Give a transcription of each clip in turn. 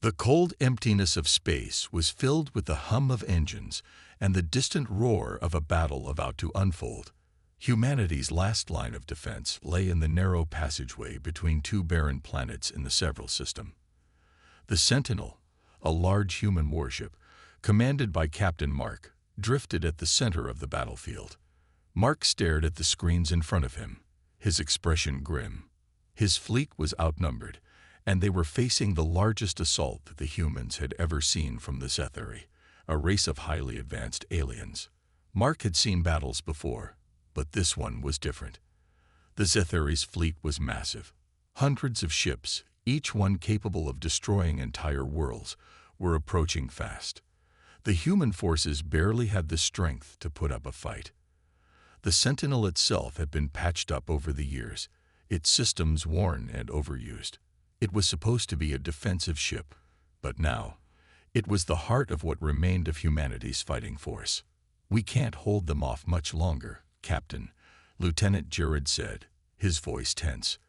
The cold emptiness of space was filled with the hum of engines and the distant roar of a battle about to unfold. Humanity's last line of defense lay in the narrow passageway between two barren planets in the Several system. The Sentinel, a large human warship, commanded by Captain Mark, drifted at the center of the battlefield. Mark stared at the screens in front of him, his expression grim. His fleet was outnumbered, and they were facing the largest assault that the humans had ever seen from the Zethari, a race of highly advanced aliens. Mark had seen battles before, but this one was different. The Zethari's fleet was massive. Hundreds of ships, each one capable of destroying entire worlds, were approaching fast. The human forces barely had the strength to put up a fight. The Sentinel itself had been patched up over the years, its systems worn and overused. It was supposed to be a defensive ship, but now, it was the heart of what remained of humanity's fighting force. "We can't hold them off much longer, Captain," Lieutenant Jared said, his voice tense.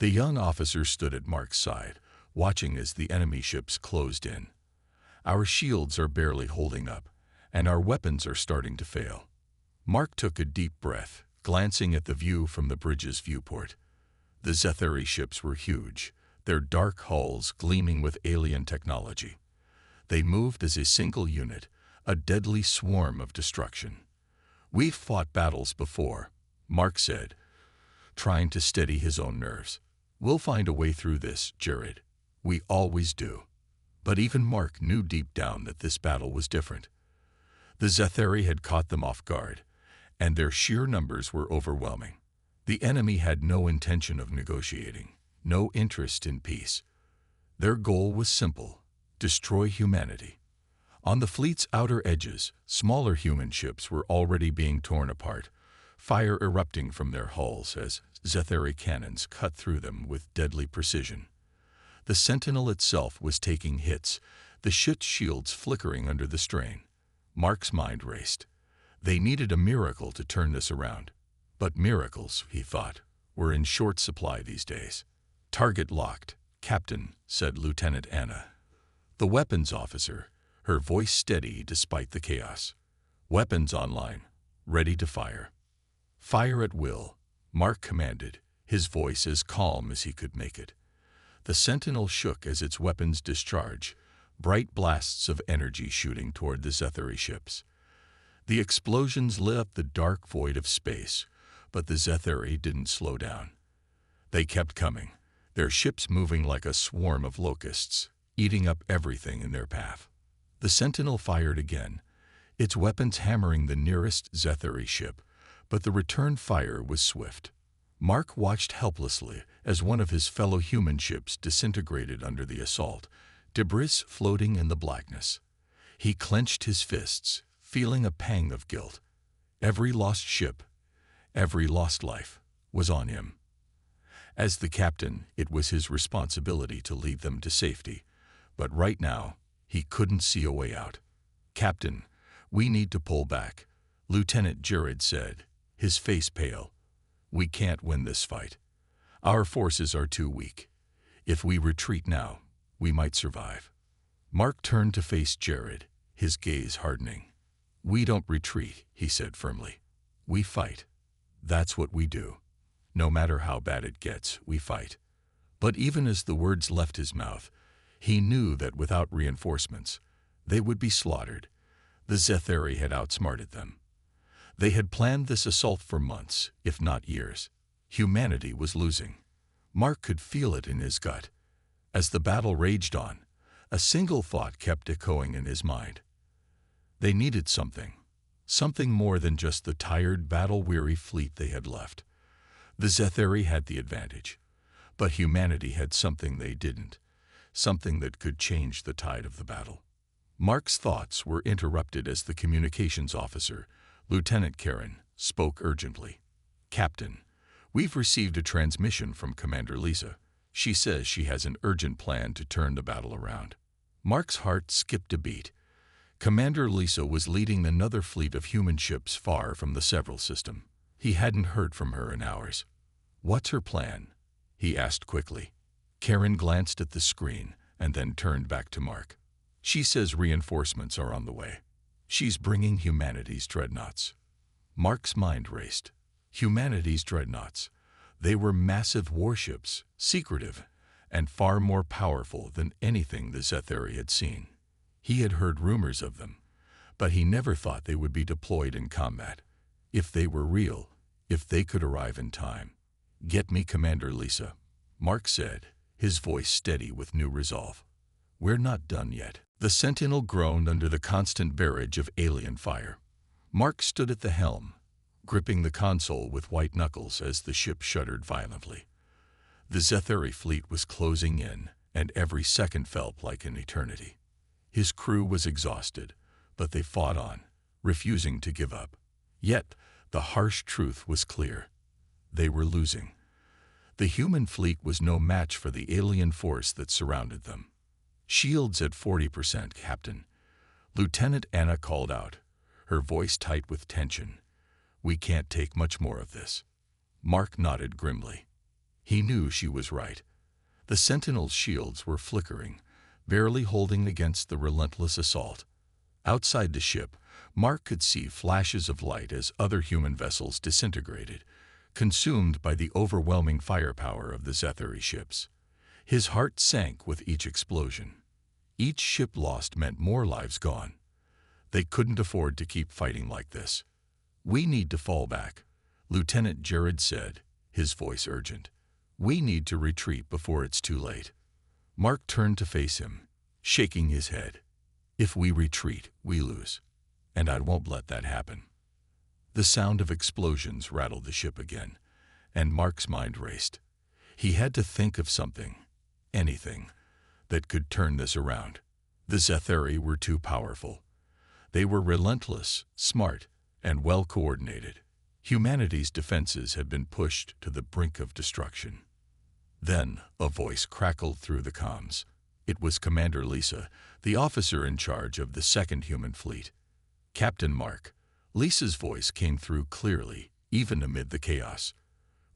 The young officer stood at Mark's side, watching as the enemy ships closed in. "Our shields are barely holding up, and our weapons are starting to fail." Mark took a deep breath, glancing at the view from the bridge's viewport. The Zethari ships were huge, their dark hulls gleaming with alien technology. They moved as a single unit, a deadly swarm of destruction. "We've fought battles before," Mark said, trying to steady his own nerves. "We'll find a way through this, Jared. We always do." But even Mark knew deep down that this battle was different. The Zethari had caught them off guard, and their sheer numbers were overwhelming. The enemy had no intention of negotiating, no interest in peace. Their goal was simple: destroy humanity. On the fleet's outer edges, smaller human ships were already being torn apart, fire erupting from their hulls as Zethari cannons cut through them with deadly precision. The Sentinel itself was taking hits, the ship's shields flickering under the strain. Mark's mind raced. They needed a miracle to turn this around. But miracles, he thought, were in short supply these days. "Target locked, Captain," said Lieutenant Anna, the weapons officer, her voice steady despite the chaos. "Weapons online, ready to fire." "Fire at will," Mark commanded, his voice as calm as he could make it. The Sentinel shook as its weapons discharged, bright blasts of energy shooting toward the Zethari ships. The explosions lit up the dark void of space, but the Zethari didn't slow down. They kept coming, their ships moving like a swarm of locusts, eating up everything in their path. The Sentinel fired again, its weapons hammering the nearest Zethari ship, but the return fire was swift. Mark watched helplessly as one of his fellow human ships disintegrated under the assault, debris floating in the blackness. He clenched his fists, feeling a pang of guilt. Every lost ship, every lost life, was on him. As the captain, it was his responsibility to lead them to safety, but right now, he couldn't see a way out. "Captain, we need to pull back," Lieutenant Jared said, his face pale. "We can't win this fight. Our forces are too weak. If we retreat now, we might survive." Mark turned to face Jared, his gaze hardening. "We don't retreat," he said firmly. "We fight. That's what we do. No matter how bad it gets, we fight." But even as the words left his mouth, he knew that without reinforcements, they would be slaughtered. The Zethari had outsmarted them. They had planned this assault for months, if not years. Humanity was losing. Mark could feel it in his gut. As the battle raged on, a single thought kept echoing in his mind. They needed something more than just the tired, battle-weary fleet they had left. The Zethari had the advantage, but humanity had something they didn't, something that could change the tide of the battle. Mark's thoughts were interrupted as the communications officer, Lieutenant Karen, spoke urgently. "Captain, we've received a transmission from Commander Lisa. She says she has an urgent plan to turn the battle around." Mark's heart skipped a beat. Commander Lisa was leading another fleet of human ships far from the Several system. He hadn't heard from her in hours. "What's her plan?" he asked quickly. Karen glanced at the screen, and then turned back to Mark. She says reinforcements are on the way. She's bringing humanity's dreadnoughts. Mark's mind raced. Humanity's dreadnoughts. They were massive warships, secretive, and far more powerful than anything the Zetheri had seen. He had heard rumors of them, but he never thought they would be deployed in combat. If they were real, if they could arrive in time. "Get me Commander Lisa," Mark said, his voice steady with new resolve. "We're not done yet." The Sentinel groaned under the constant barrage of alien fire. Mark stood at the helm, gripping the console with white knuckles as the ship shuddered violently. The Zetheri fleet was closing in, and every second felt like an eternity. His crew was exhausted, but they fought on, refusing to give up. Yet, the harsh truth was clear. They were losing. The human fleet was no match for the alien force that surrounded them. "Shields at 40%, Captain," Lieutenant Anna called out, her voice tight with tension. "We can't take much more of this." Mark nodded grimly. He knew she was right. The Sentinel's shields were flickering, barely holding against the relentless assault. Outside the ship, Mark could see flashes of light as other human vessels disintegrated, consumed by the overwhelming firepower of the Zetheri ships. His heart sank with each explosion. Each ship lost meant more lives gone. They couldn't afford to keep fighting like this. "We need to fall back," Lieutenant Jared said, his voice urgent. "We need to retreat before it's too late." Mark turned to face him, shaking his head. "If we retreat, we lose. And I won't let that happen." The sound of explosions rattled the ship again, and Mark's mind raced. He had to think of something, anything, that could turn this around. The Zetheri were too powerful. They were relentless, smart, and well-coordinated. Humanity's defenses had been pushed to the brink of destruction. Then a voice crackled through the comms. It was Commander Lisa, the officer in charge of the Second Human Fleet. "Captain Mark." Lisa's voice came through clearly, even amid the chaos.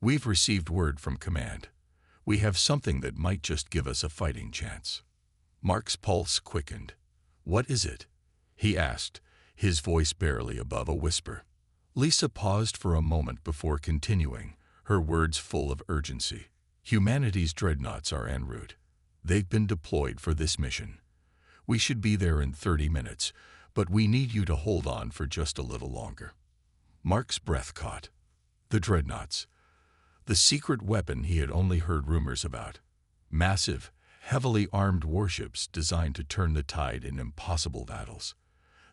"We've received word from command. We have something that might just give us a fighting chance." Mark's pulse quickened. "What is it?" he asked, his voice barely above a whisper. Lisa paused for a moment before continuing, her words full of urgency. "Humanity's dreadnoughts are en route. They've been deployed for this mission. We should be there in 30 minutes, but we need you to hold on for just a little longer." Mark's breath caught. The dreadnoughts. The secret weapon he had only heard rumors about. Massive, heavily armed warships designed to turn the tide in impossible battles.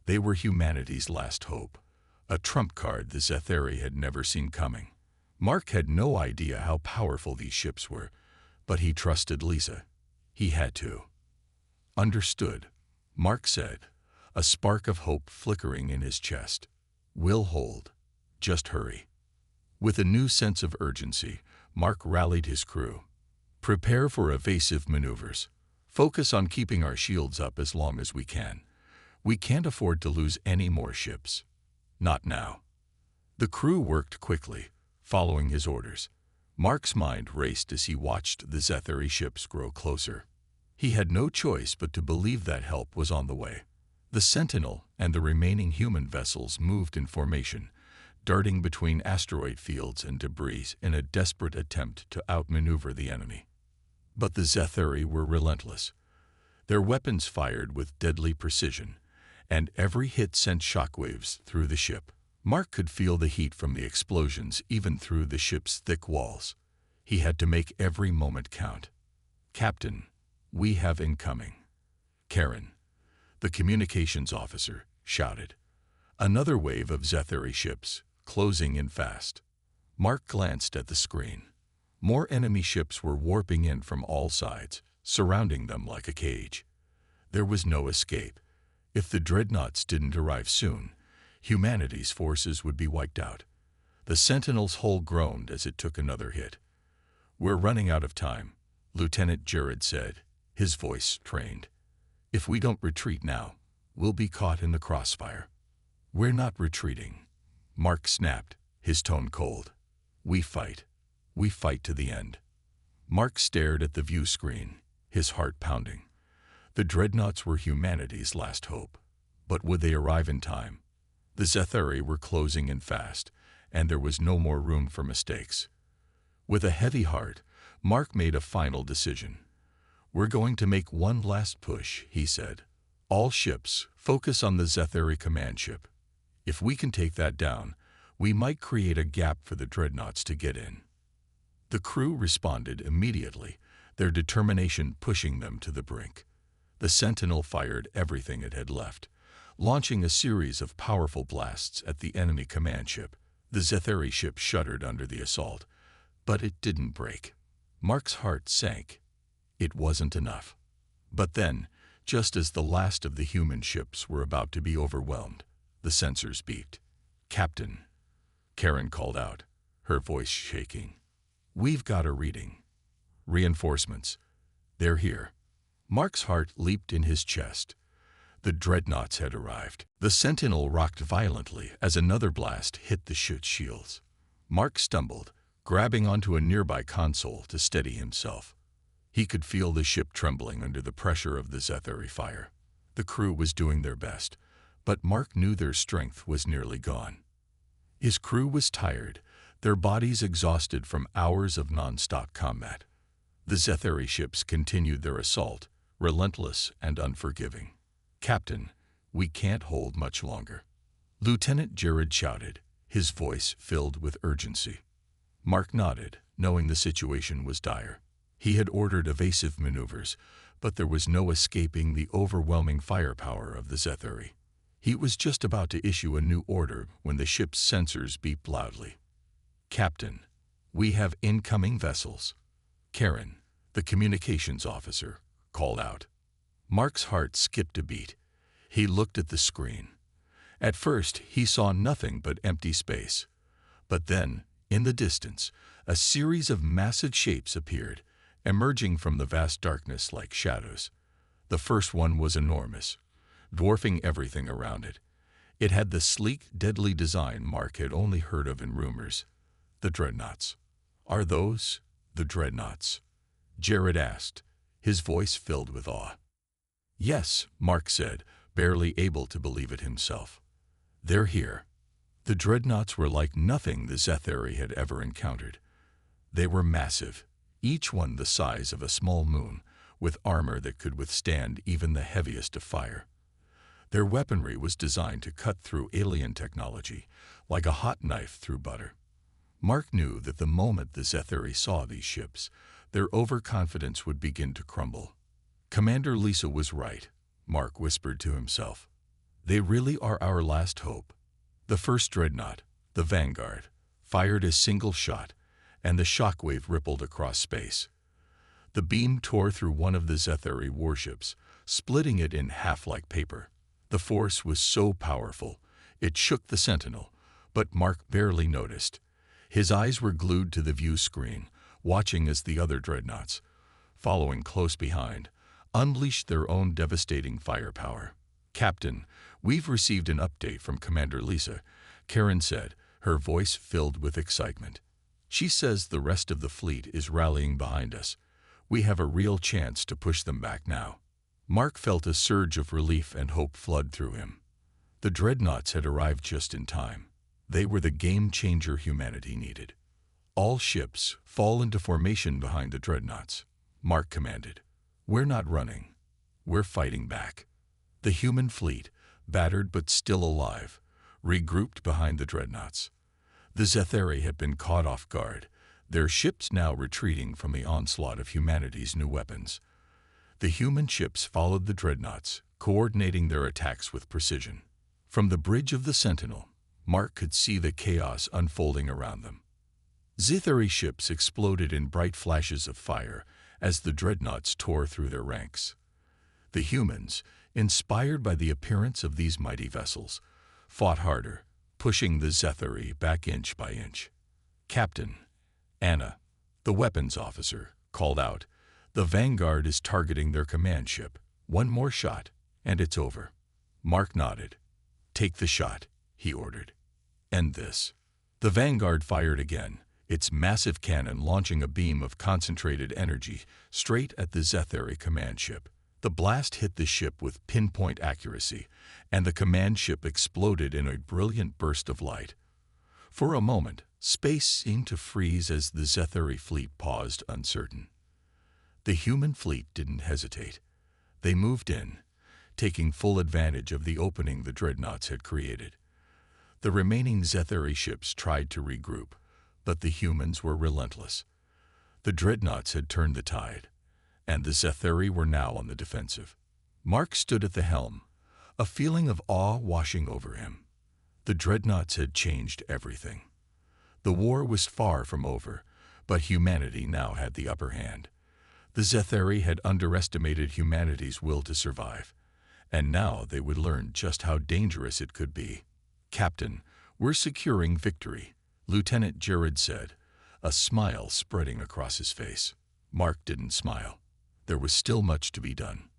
They were humanity's last hope, a trump card the Zetheri had never seen coming. Mark had no idea how powerful these ships were, but he trusted Lisa. He had to. "Understood," Mark said, a spark of hope flickering in his chest. "We'll hold. Just hurry." With a new sense of urgency, Mark rallied his crew. "Prepare for evasive maneuvers. Focus on keeping our shields up as long as we can. We can't afford to lose any more ships. Not now." The crew worked quickly, following his orders. Mark's mind raced as he watched the Zetheri ships grow closer. He had no choice but to believe that help was on the way. The Sentinel and the remaining human vessels moved in formation, darting between asteroid fields and debris in a desperate attempt to outmaneuver the enemy. But the Zetheri were relentless. Their weapons fired with deadly precision, and every hit sent shockwaves through the ship. Mark could feel the heat from the explosions even through the ship's thick walls. He had to make every moment count. "Captain, we have incoming." Karen, the communications officer, shouted. Another wave of Zetheri ships, closing in fast. Mark glanced at the screen. More enemy ships were warping in from all sides, surrounding them like a cage. There was no escape. If the dreadnoughts didn't arrive soon, humanity's forces would be wiped out. The Sentinel's hull groaned as it took another hit. "We're running out of time," Lieutenant Jared said, his voice strained. "If we don't retreat now, we'll be caught in the crossfire." "We're not retreating," Mark snapped, his tone cold. "We fight. We fight to the end." Mark stared at the view screen, his heart pounding. The Dreadnoughts were humanity's last hope. But would they arrive in time? The Zetheri were closing in fast, and there was no more room for mistakes. With a heavy heart, Mark made a final decision. "We're going to make one last push," he said. "All ships, focus on the Zetheri command ship. If we can take that down, we might create a gap for the Dreadnoughts to get in." The crew responded immediately, their determination pushing them to the brink. The Sentinel fired everything it had left, launching a series of powerful blasts at the enemy command ship. The Zetheri ship shuddered under the assault, but it didn't break. Mark's heart sank. It wasn't enough. But then, just as the last of the human ships were about to be overwhelmed, the sensors beeped. "Captain," Karen called out, her voice shaking. "We've got a reading. Reinforcements. They're here." Mark's heart leaped in his chest. The Dreadnoughts had arrived. The Sentinel rocked violently as another blast hit the ship's shields. Mark stumbled, grabbing onto a nearby console to steady himself. He could feel the ship trembling under the pressure of the Zetheri fire. The crew was doing their best, but Mark knew their strength was nearly gone. His crew was tired, their bodies exhausted from hours of non-stop combat. The Zetheri ships continued their assault, relentless and unforgiving. "Captain, we can't hold much longer," Lieutenant Jared shouted, his voice filled with urgency. Mark nodded, knowing the situation was dire. He had ordered evasive maneuvers, but there was no escaping the overwhelming firepower of the Zetheri. He was just about to issue a new order when the ship's sensors beeped loudly. "Captain, we have incoming vessels," Karen, the communications officer, called out. Mark's heart skipped a beat. He looked at the screen. At first, he saw nothing but empty space. But then, in the distance, a series of massive shapes appeared, emerging from the vast darkness like shadows. The first one was enormous, dwarfing everything around it. It had the sleek, deadly design Mark had only heard of in rumors. "The Dreadnoughts. Are those the Dreadnoughts?" Jared asked, his voice filled with awe. "Yes," Mark said, barely able to believe it himself. "They're here." The Dreadnoughts were like nothing the Zetheri had ever encountered. They were massive, each one the size of a small moon, with armor that could withstand even the heaviest of fire. Their weaponry was designed to cut through alien technology, like a hot knife through butter. Mark knew that the moment the Zetheri saw these ships, their overconfidence would begin to crumble. Commander Lisa was right, Mark whispered to himself. They really are our last hope. The first Dreadnought, the Vanguard, fired a single shot, and the shockwave rippled across space. The beam tore through one of the Zetheri warships, splitting it in half like paper. The force was so powerful, it shook the Sentinel, but Mark barely noticed. His eyes were glued to the view screen, watching as the other Dreadnoughts, following close behind, unleashed their own devastating firepower. "Captain, we've received an update from Commander Lisa," Karen said, her voice filled with excitement. "She says the rest of the fleet is rallying behind us. We have a real chance to push them back now." Mark felt a surge of relief and hope flood through him. The Dreadnoughts had arrived just in time. They were the game-changer humanity needed. "All ships, fall into formation behind the Dreadnoughts," Mark commanded. "We're not running. We're fighting back." The human fleet, battered but still alive, regrouped behind the Dreadnoughts. The Zetheri had been caught off guard, their ships now retreating from the onslaught of humanity's new weapons. The human ships followed the Dreadnoughts, coordinating their attacks with precision. From the bridge of the Sentinel, Mark could see the chaos unfolding around them. Zetheri ships exploded in bright flashes of fire as the Dreadnoughts tore through their ranks. The humans, inspired by the appearance of these mighty vessels, fought harder, pushing the Zetheri back inch by inch. "Captain," Anna, the weapons officer, called out, "the Vanguard is targeting their command ship. One more shot, and it's over." Mark nodded. "Take the shot," he ordered. "End this." The Vanguard fired again, its massive cannon launching a beam of concentrated energy straight at the Zetheri command ship. The blast hit the ship with pinpoint accuracy, and the command ship exploded in a brilliant burst of light. For a moment, space seemed to freeze as the Zetheri fleet paused, uncertain. The human fleet didn't hesitate. They moved in, taking full advantage of the opening the Dreadnoughts had created. The remaining Zetheri ships tried to regroup, but the humans were relentless. The Dreadnoughts had turned the tide, and the Zetheri were now on the defensive. Mark stood at the helm, a feeling of awe washing over him. The Dreadnoughts had changed everything. The war was far from over, but humanity now had the upper hand. The Zetheri had underestimated humanity's will to survive, and now they would learn just how dangerous it could be. "Captain, we're securing victory," Lieutenant Jared said, a smile spreading across his face. Mark didn't smile. There was still much to be done.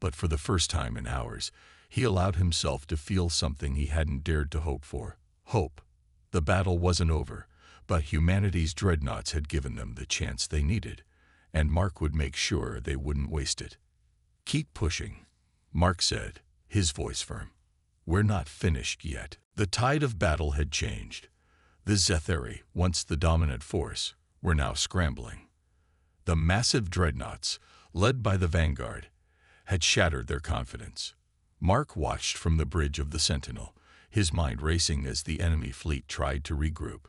But for the first time in hours, he allowed himself to feel something he hadn't dared to hope for. Hope. The battle wasn't over, but humanity's dreadnoughts had given them the chance they needed, and Mark would make sure they wouldn't waste it. "Keep pushing," Mark said, his voice firm. "We're not finished yet." The tide of battle had changed. The Zetheri, once the dominant force, were now scrambling. The massive dreadnoughts, led by the Vanguard, had shattered their confidence. Mark watched from the bridge of the Sentinel, his mind racing as the enemy fleet tried to regroup.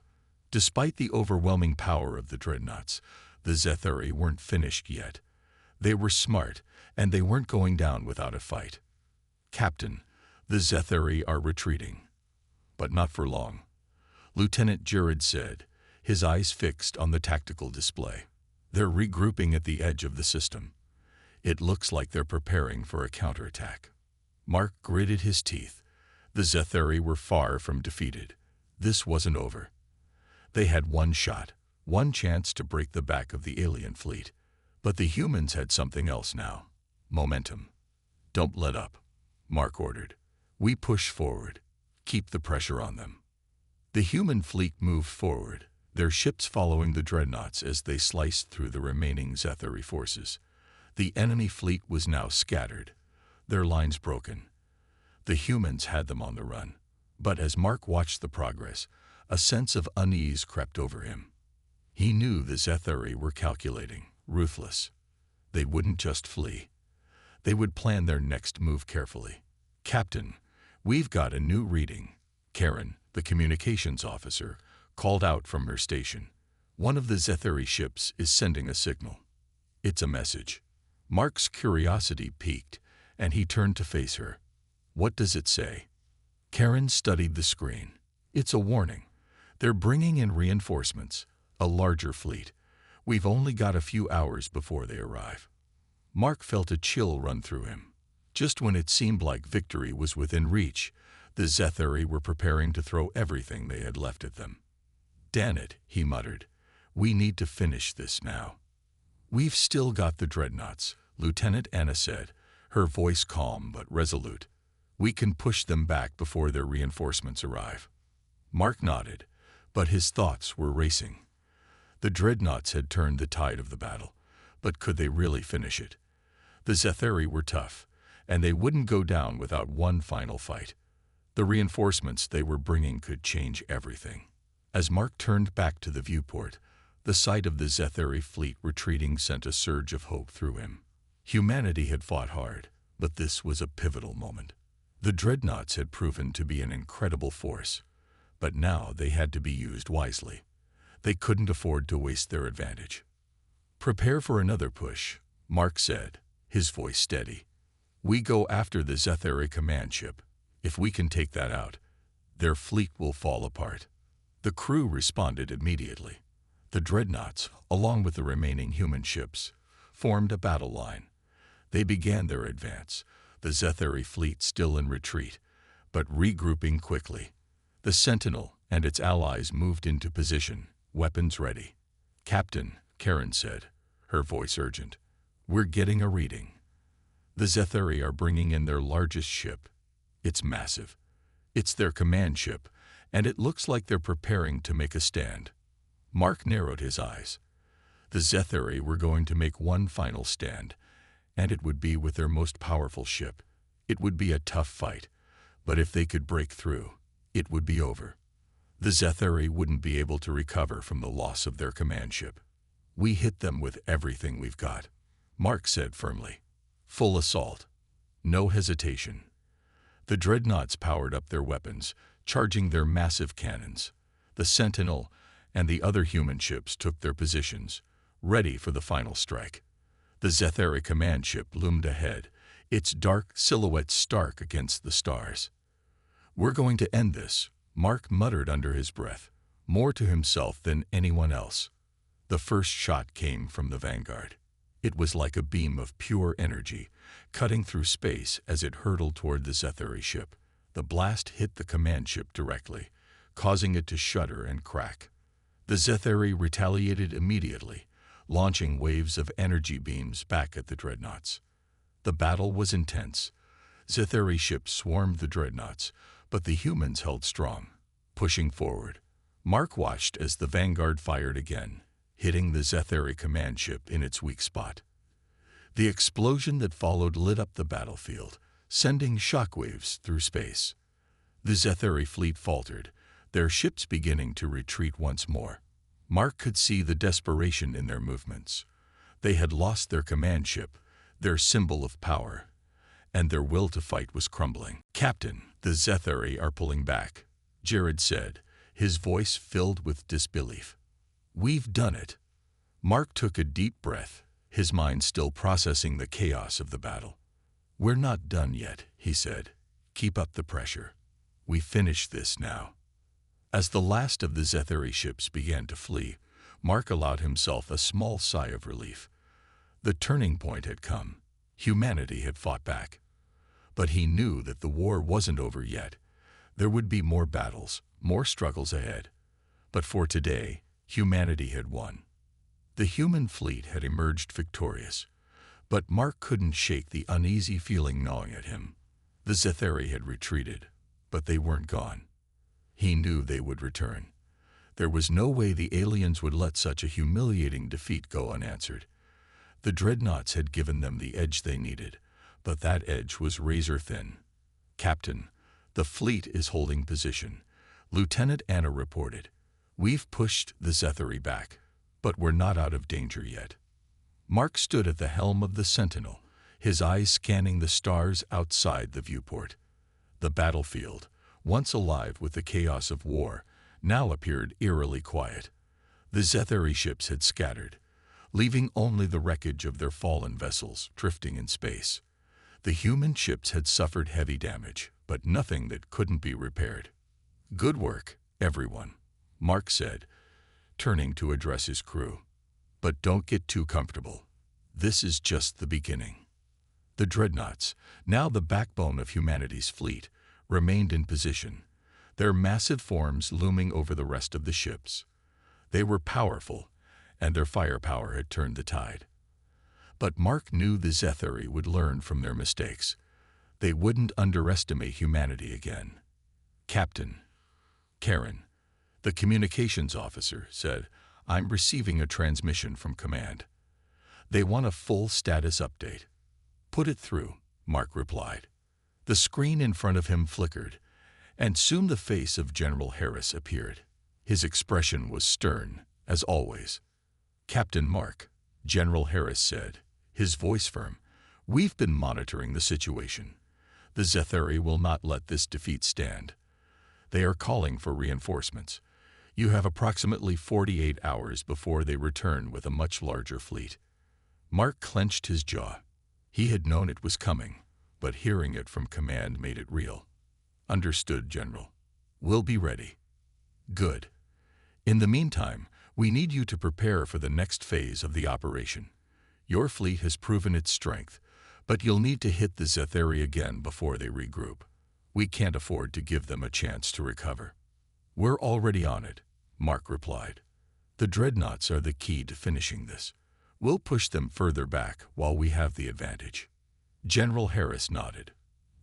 Despite the overwhelming power of the dreadnoughts, the Zetheri weren't finished yet. They were smart, and they weren't going down without a fight. "Captain, the Zetheri are retreating." "But not for long," Lieutenant Jared said, his eyes fixed on the tactical display. "They're regrouping at the edge of the system. It looks like they're preparing for a counterattack." Mark gritted his teeth. The Zetheri were far from defeated. This wasn't over. They had one shot, one chance to break the back of the alien fleet. But the humans had something else now. Momentum. "Don't let up," Mark ordered. "We push forward. Keep the pressure on them." The human fleet moved forward, their ships following the dreadnoughts as they sliced through the remaining Zetheri forces. The enemy fleet was now scattered, their lines broken. The humans had them on the run. But as Mark watched the progress, a sense of unease crept over him. He knew the Zetheri were calculating, ruthless. They wouldn't just flee. They would plan their next move carefully. "Captain, we've got a new reading," Karen, the communications officer, called out from her station. "One of the Zetheri ships is sending a signal." "It's a message." Mark's curiosity piqued, and he turned to face her. "What does it say?" Karen studied the screen. "It's a warning. They're bringing in reinforcements, a larger fleet. We've only got a few hours before they arrive." Mark felt a chill run through him. Just when it seemed like victory was within reach, the Zetheri were preparing to throw everything they had left at them. "Damn it," he muttered. "We need to finish this now." "We've still got the dreadnoughts," Lieutenant Anna said, her voice calm but resolute. "We can push them back before their reinforcements arrive." Mark nodded, but his thoughts were racing. The dreadnoughts had turned the tide of the battle, but could they really finish it? The Zetheri were tough, and they wouldn't go down without one final fight. The reinforcements they were bringing could change everything. As Mark turned back to the viewport, the sight of the Zetheri fleet retreating sent a surge of hope through him. Humanity had fought hard, but this was a pivotal moment. The dreadnoughts had proven to be an incredible force, but now they had to be used wisely. They couldn't afford to waste their advantage. "Prepare for another push," Mark said, his voice steady. "We go after the Zetheri command ship. If we can take that out, their fleet will fall apart." The crew responded immediately. The dreadnoughts, along with the remaining human ships, formed a battle line. They began their advance, the Zetheri fleet still in retreat, but regrouping quickly. The Sentinel and its allies moved into position, weapons ready. "Captain," Karen said, her voice urgent, "we're getting a reading. The Zetheri are bringing in their largest ship. It's massive. It's their command ship, and it looks like they're preparing to make a stand." Mark narrowed his eyes. The Zetheri were going to make one final stand, and it would be with their most powerful ship. It would be a tough fight, but if they could break through, it would be over. The Zetheri wouldn't be able to recover from the loss of their command ship. We hit them with everything we've got, Mark said firmly. Full assault. No hesitation. The Dreadnoughts powered up their weapons, charging their massive cannons. The Sentinel and the other human ships took their positions, ready for the final strike. The Zetheri command ship loomed ahead, its dark silhouette stark against the stars. We're going to end this, Mark muttered under his breath, more to himself than anyone else. The first shot came from the Vanguard. It was like a beam of pure energy, cutting through space as it hurtled toward the Zetheri ship. The blast hit the command ship directly, causing it to shudder and crack. The Zetheri retaliated immediately, launching waves of energy beams back at the Dreadnoughts. The battle was intense. Zetheri ships swarmed the Dreadnoughts, but the humans held strong, pushing forward. Mark watched as the Vanguard fired again, hitting the Zetheri command ship in its weak spot. The explosion that followed lit up the battlefield, sending shockwaves through space. The Zetheri fleet faltered, their ships beginning to retreat once more. Mark could see the desperation in their movements. They had lost their command ship, their symbol of power, and their will to fight was crumbling. "Captain, the Zetheri are pulling back," Jared said, his voice filled with disbelief. "We've done it." Mark took a deep breath, his mind still processing the chaos of the battle. "We're not done yet," he said. "Keep up the pressure. We finish this now." As the last of the Zetheri ships began to flee, Mark allowed himself a small sigh of relief. The turning point had come. Humanity had fought back. But he knew that the war wasn't over yet. There would be more battles, more struggles ahead. But for today, humanity had won. The human fleet had emerged victorious. But Mark couldn't shake the uneasy feeling gnawing at him. The Zetheri had retreated, but they weren't gone. He knew they would return. There was no way the aliens would let such a humiliating defeat go unanswered. The Dreadnoughts had given them the edge they needed, but that edge was razor-thin. "Captain, the fleet is holding position," Lieutenant Anna reported. "We've pushed the Zetheri back, but we're not out of danger yet." Mark stood at the helm of the Sentinel, his eyes scanning the stars outside the viewport. The battlefield, once alive with the chaos of war, now appeared eerily quiet. The Zetheri ships had scattered, leaving only the wreckage of their fallen vessels drifting in space. The human ships had suffered heavy damage, but nothing that couldn't be repaired. "Good work, everyone," Mark said, turning to address his crew. "But don't get too comfortable. This is just the beginning." The Dreadnoughts, now the backbone of humanity's fleet, remained in position, their massive forms looming over the rest of the ships. They were powerful, and their firepower had turned the tide. But Mark knew the Zetheri would learn from their mistakes. They wouldn't underestimate humanity again. "Captain." Karen, the communications officer, said, "I'm receiving a transmission from command. They want a full status update." "Put it through," Mark replied. The screen in front of him flickered, and soon the face of General Harris appeared. His expression was stern, as always. "Captain Mark," General Harris said, his voice firm, "we've been monitoring the situation. The Zetheri will not let this defeat stand. They are calling for reinforcements. You have approximately 48 hours before they return with a much larger fleet." Mark clenched his jaw. He had known it was coming, but hearing it from command made it real. "Understood, General. We'll be ready." "Good. In the meantime, we need you to prepare for the next phase of the operation. Your fleet has proven its strength, but you'll need to hit the Zetheri again before they regroup. We can't afford to give them a chance to recover." "We're already on it," Mark replied. "The Dreadnoughts are the key to finishing this. We'll push them further back while we have the advantage." General Harris nodded.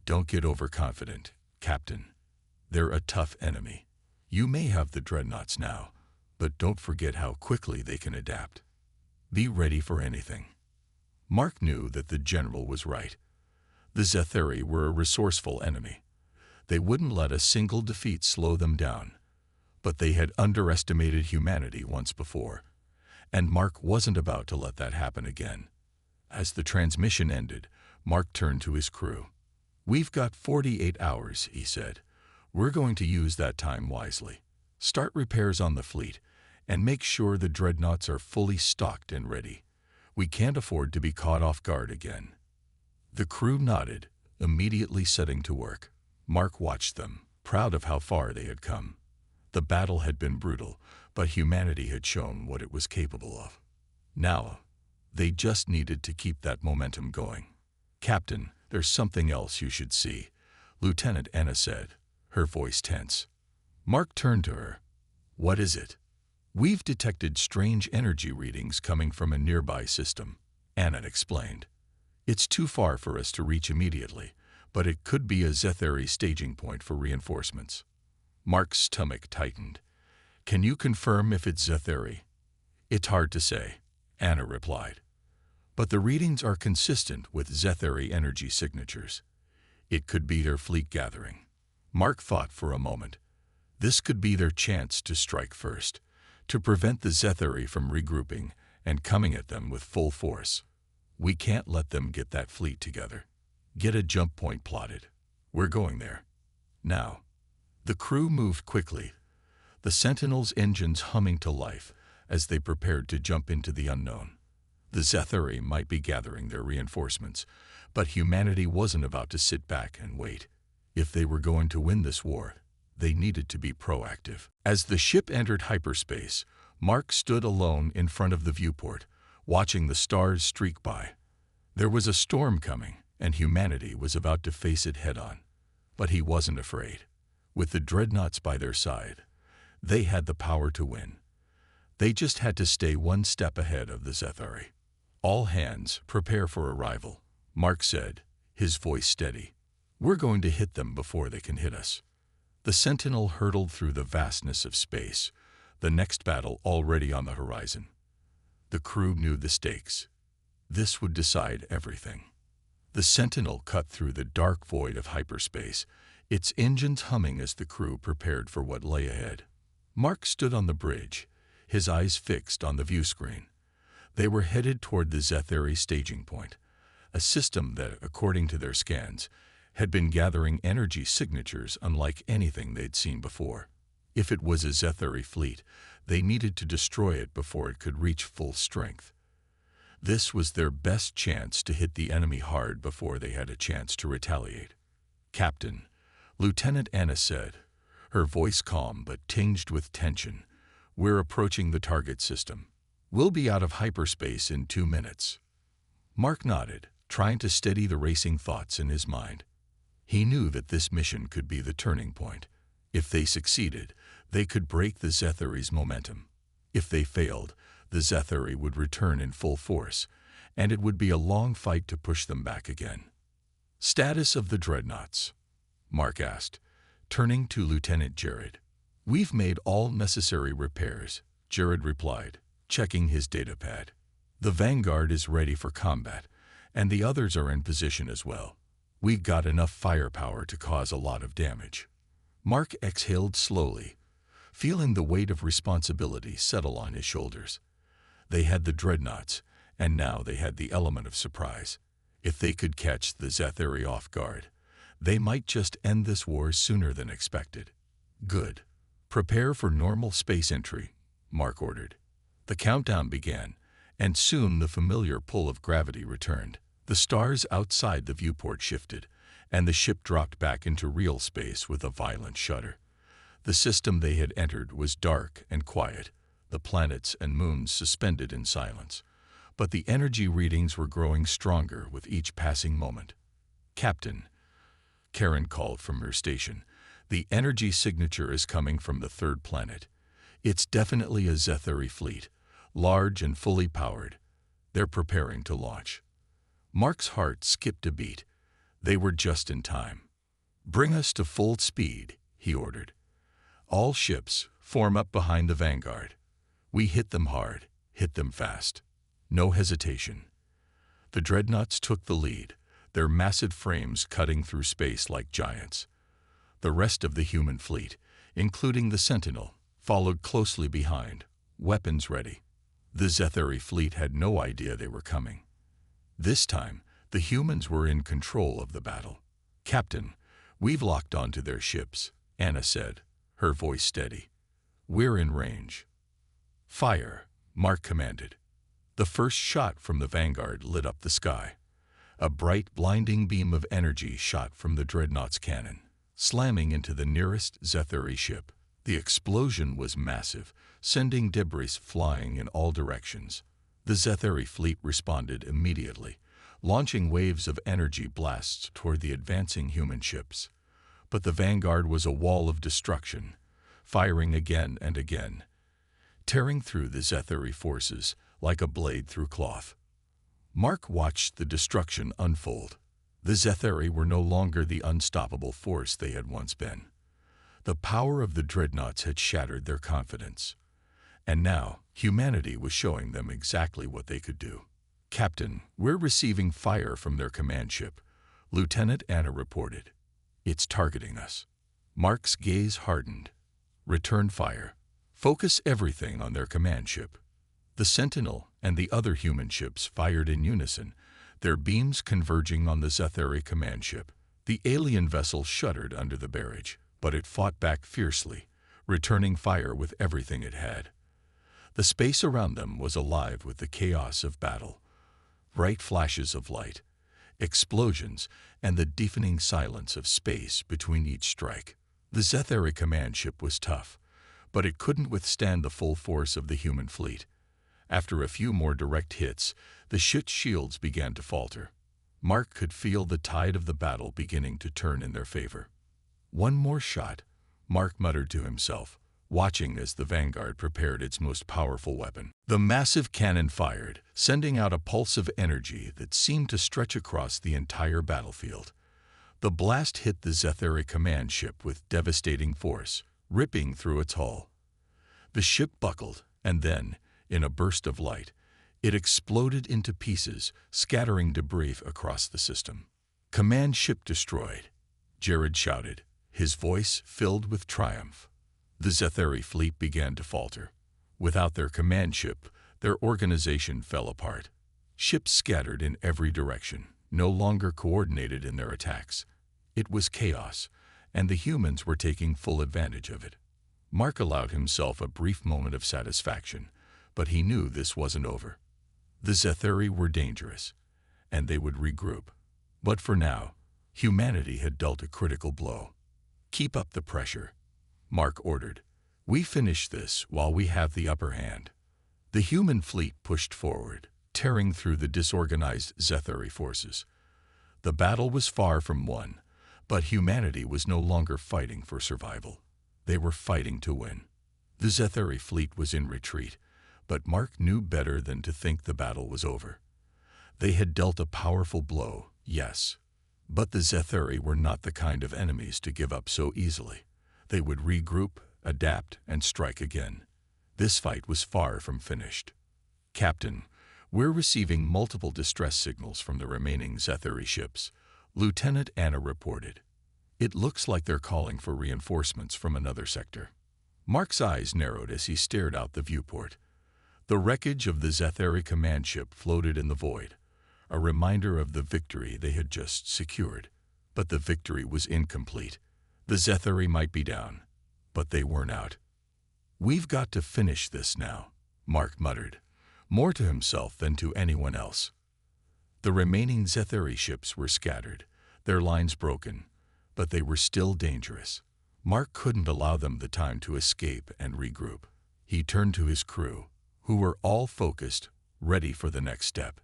"Don't get overconfident, Captain. They're a tough enemy. You may have the Dreadnoughts now, but don't forget how quickly they can adapt. Be ready for anything." Mark knew that the general was right. The Zetheri were a resourceful enemy. They wouldn't let a single defeat slow them down. But they had underestimated humanity once before, and Mark wasn't about to let that happen again. As the transmission ended, Mark turned to his crew. "We've got 48 hours," he said. "We're going to use that time wisely. Start repairs on the fleet, and make sure the dreadnoughts are fully stocked and ready. We can't afford to be caught off guard again." The crew nodded, immediately setting to work. Mark watched them, proud of how far they had come. The battle had been brutal, but humanity had shown what it was capable of. Now, they just needed to keep that momentum going. "Captain, there's something else you should see," Lieutenant Anna said, her voice tense. Mark turned to her. "What is it?" "We've detected strange energy readings coming from a nearby system," Anna explained. "It's too far for us to reach immediately, but it could be a Zetheri staging point for reinforcements." Mark's stomach tightened. "Can you confirm if it's Zetheri?" "It's hard to say," Anna replied. "But the readings are consistent with Zetheri energy signatures. It could be their fleet gathering." Mark thought for a moment. This could be their chance to strike first, to prevent the Zetheri from regrouping and coming at them with full force. "We can't let them get that fleet together. Get a jump point plotted. We're going there. Now." The crew moved quickly, the Sentinel's engines humming to life as they prepared to jump into the unknown. The Zetheri might be gathering their reinforcements, but humanity wasn't about to sit back and wait. If they were going to win this war, they needed to be proactive. As the ship entered hyperspace, Mark stood alone in front of the viewport, watching the stars streak by. There was a storm coming, and humanity was about to face it head-on. But he wasn't afraid. With the dreadnoughts by their side, they had the power to win. They just had to stay one step ahead of the Zetheri. "All hands, prepare for arrival," Mark said, his voice steady. "We're going to hit them before they can hit us." The Sentinel hurtled through the vastness of space, the next battle already on the horizon. The crew knew the stakes. This would decide everything. The Sentinel cut through the dark void of hyperspace, its engines humming as the crew prepared for what lay ahead. Mark stood on the bridge, his eyes fixed on the view screen. They were headed toward the Zetheri staging point, a system that, according to their scans, had been gathering energy signatures unlike anything they'd seen before. If it was a Zetheri fleet, they needed to destroy it before it could reach full strength. This was their best chance to hit the enemy hard before they had a chance to retaliate. "Captain," Lieutenant Anna said, her voice calm but tinged with tension, "we're approaching the target system. We'll be out of hyperspace in 2 minutes." Mark nodded, trying to steady the racing thoughts in his mind. He knew that this mission could be the turning point. If they succeeded, they could break the Zetheri's momentum. If they failed, the Zetheri would return in full force, and it would be a long fight to push them back again. "Status of the dreadnoughts?" Mark asked, turning to Lieutenant Jared. "We've made all necessary repairs," Jared replied, checking his datapad. "The Vanguard is ready for combat, and the others are in position as well. We've got enough firepower to cause a lot of damage." Mark exhaled slowly, feeling the weight of responsibility settle on his shoulders. They had the dreadnoughts, and now they had the element of surprise. If they could catch the Zetheri off guard, they might just end this war sooner than expected. "Good. Prepare for normal space entry," Mark ordered. The countdown began, and soon the familiar pull of gravity returned. The stars outside the viewport shifted, and the ship dropped back into real space with a violent shudder. The system they had entered was dark and quiet, the planets and moons suspended in silence. But the energy readings were growing stronger with each passing moment. "Captain," Karen called from her station, "the energy signature is coming from the third planet. It's definitely a Zetheri fleet, large and fully powered. They're preparing to launch." Mark's heart skipped a beat. They were just in time. "Bring us to full speed," he ordered. "All ships, form up behind the Vanguard. We hit them hard, hit them fast. No hesitation." The Dreadnoughts took the lead, their massive frames cutting through space like giants. The rest of the human fleet, including the Sentinel, followed closely behind, weapons ready. The Zetheri fleet had no idea they were coming. This time, the humans were in control of the battle. "Captain, we've locked onto their ships," Anna said, her voice steady. "We're in range." "Fire," Mark commanded. The first shot from the Vanguard lit up the sky. A bright, blinding beam of energy shot from the Dreadnought's cannon, slamming into the nearest Zetheri ship. The explosion was massive, sending debris flying in all directions. The Zetheri fleet responded immediately, launching waves of energy blasts toward the advancing human ships. But the Vanguard was a wall of destruction, firing again and again, tearing through the Zetheri forces like a blade through cloth. Mark watched the destruction unfold. The Zetheri were no longer the unstoppable force they had once been. The power of the Dreadnoughts had shattered their confidence. And now, humanity was showing them exactly what they could do. "Captain, we're receiving fire from their command ship," Lieutenant Anna reported. "It's targeting us." Mark's gaze hardened. "Return fire. Focus everything on their command ship." The Sentinel and the other human ships fired in unison, their beams converging on the Zetheri command ship. The alien vessel shuddered under the barrage, but it fought back fiercely, returning fire with everything it had. The space around them was alive with the chaos of battle. Bright flashes of light, explosions, and the deafening silence of space between each strike. The Zetheri command ship was tough, but it couldn't withstand the full force of the human fleet. After a few more direct hits, the ship's shields began to falter. Mark could feel the tide of the battle beginning to turn in their favor. "One more shot," Mark muttered to himself, watching as the Vanguard prepared its most powerful weapon. The massive cannon fired, sending out a pulse of energy that seemed to stretch across the entire battlefield. The blast hit the Zetheri command ship with devastating force, ripping through its hull. The ship buckled, and then, in a burst of light, it exploded into pieces, scattering debris across the system. "Command ship destroyed," Jared shouted, his voice filled with triumph. The Zetheri fleet began to falter. Without their command ship, their organization fell apart. Ships scattered in every direction, no longer coordinated in their attacks. It was chaos, and the humans were taking full advantage of it. Mark allowed himself a brief moment of satisfaction, but he knew this wasn't over. The Zetheri were dangerous, and they would regroup. But for now, humanity had dealt a critical blow. "Keep up the pressure," Mark ordered. "We finish this while we have the upper hand." The human fleet pushed forward, tearing through the disorganized Zetheri forces. The battle was far from won, but humanity was no longer fighting for survival. They were fighting to win. The Zetheri fleet was in retreat, but Mark knew better than to think the battle was over. They had dealt a powerful blow, yes, but the Zetheri were not the kind of enemies to give up so easily. They would regroup, adapt, and strike again. This fight was far from finished. "Captain, we're receiving multiple distress signals from the remaining Zetheri ships," Lieutenant Anna reported. "It looks like they're calling for reinforcements from another sector." Mark's eyes narrowed as he stared out the viewport. The wreckage of the Zetheri command ship floated in the void, a reminder of the victory they had just secured. But the victory was incomplete. The Zetheri might be down, but they weren't out. "We've got to finish this now," Mark muttered, more to himself than to anyone else. The remaining Zetheri ships were scattered, their lines broken, but they were still dangerous. Mark couldn't allow them the time to escape and regroup. He turned to his crew, who were all focused, ready for the next step.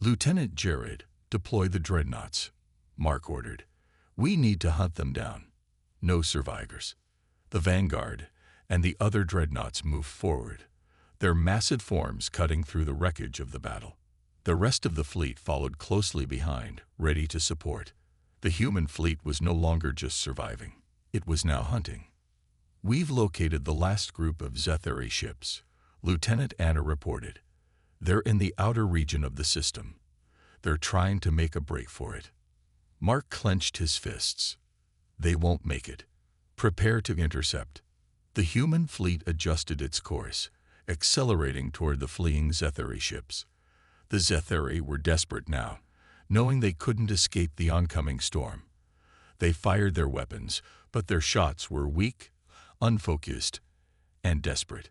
"Lieutenant Jared, deploy the Dreadnoughts," Mark ordered. "We need to hunt them down. No survivors." The Vanguard and the other Dreadnoughts moved forward, their massive forms cutting through the wreckage of the battle. The rest of the fleet followed closely behind, ready to support. The human fleet was no longer just surviving. It was now hunting. "We've located the last group of Zetheri ships," Lieutenant Anna reported. "They're in the outer region of the system. They're trying to make a break for it. Mark clenched his fists. They won't make it. Prepare to intercept. The human fleet adjusted its course, accelerating toward the fleeing Zetheri ships. The Zetheri were desperate now, knowing they couldn't escape the oncoming storm. They fired their weapons, but their shots were weak, unfocused, and desperate.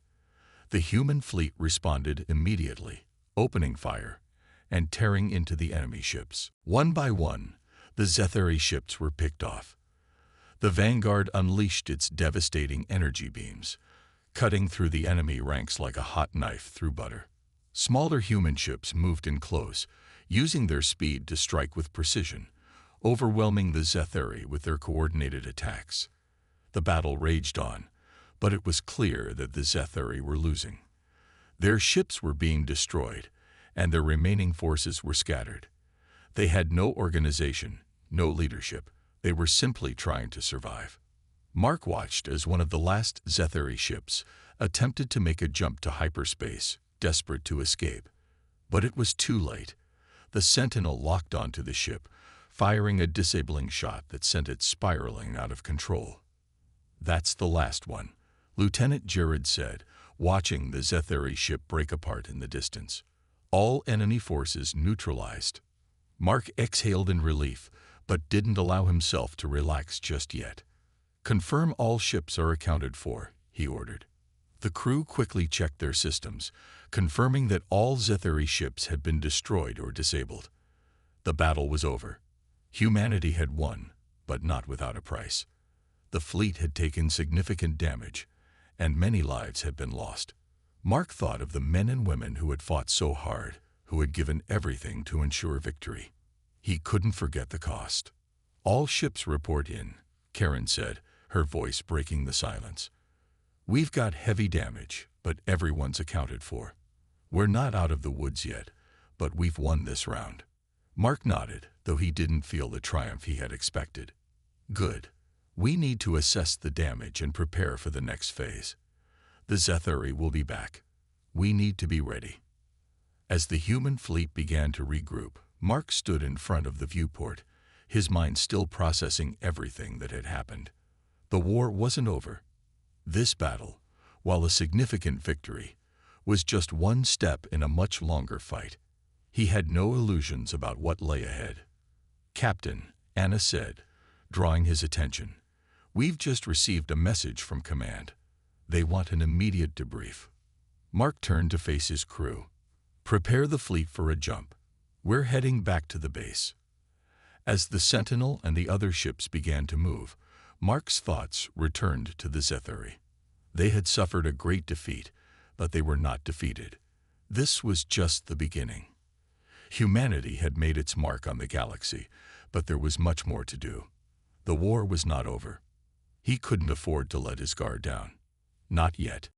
The human fleet responded immediately, opening fire and tearing into the enemy ships. One by one, the Zetheri ships were picked off. The Vanguard unleashed its devastating energy beams, cutting through the enemy ranks like a hot knife through butter. Smaller human ships moved in close, using their speed to strike with precision, overwhelming the Zetheri with their coordinated attacks. The battle raged on, but it was clear that the Zetheri were losing. Their ships were being destroyed, and their remaining forces were scattered. They had no organization, no leadership. They were simply trying to survive. Mark watched as one of the last Zetheri ships attempted to make a jump to hyperspace, desperate to escape. But it was too late. The Sentinel locked onto the ship, firing a disabling shot that sent it spiraling out of control. "That's the last one," Lieutenant Jared said, watching the Zetheri ship break apart in the distance. All enemy forces neutralized. Mark exhaled in relief, but didn't allow himself to relax just yet. "Confirm all ships are accounted for," he ordered. The crew quickly checked their systems, confirming that all Zetheri ships had been destroyed or disabled. The battle was over. Humanity had won, but not without a price. The fleet had taken significant damage, and many lives had been lost. Mark thought of the men and women who had fought so hard, who had given everything to ensure victory. He couldn't forget the cost. "All ships report in," Karen said, her voice breaking the silence. "We've got heavy damage, but everyone's accounted for. We're not out of the woods yet, but we've won this round." Mark nodded, though he didn't feel the triumph he had expected. "Good. We need to assess the damage and prepare for the next phase. The Zetheri will be back. We need to be ready." As the human fleet began to regroup, Mark stood in front of the viewport, his mind still processing everything that had happened. The war wasn't over. This battle, while a significant victory, was just one step in a much longer fight. He had no illusions about what lay ahead. "Captain," Anna said, drawing his attention, "we've just received a message from command. They want an immediate debrief." Mark turned to face his crew. "Prepare the fleet for a jump. We're heading back to the base." As the Sentinel and the other ships began to move, Mark's thoughts returned to the Zetheri. They had suffered a great defeat, but they were not defeated. This was just the beginning. Humanity had made its mark on the galaxy, but there was much more to do. The war was not over. He couldn't afford to let his guard down. Not yet.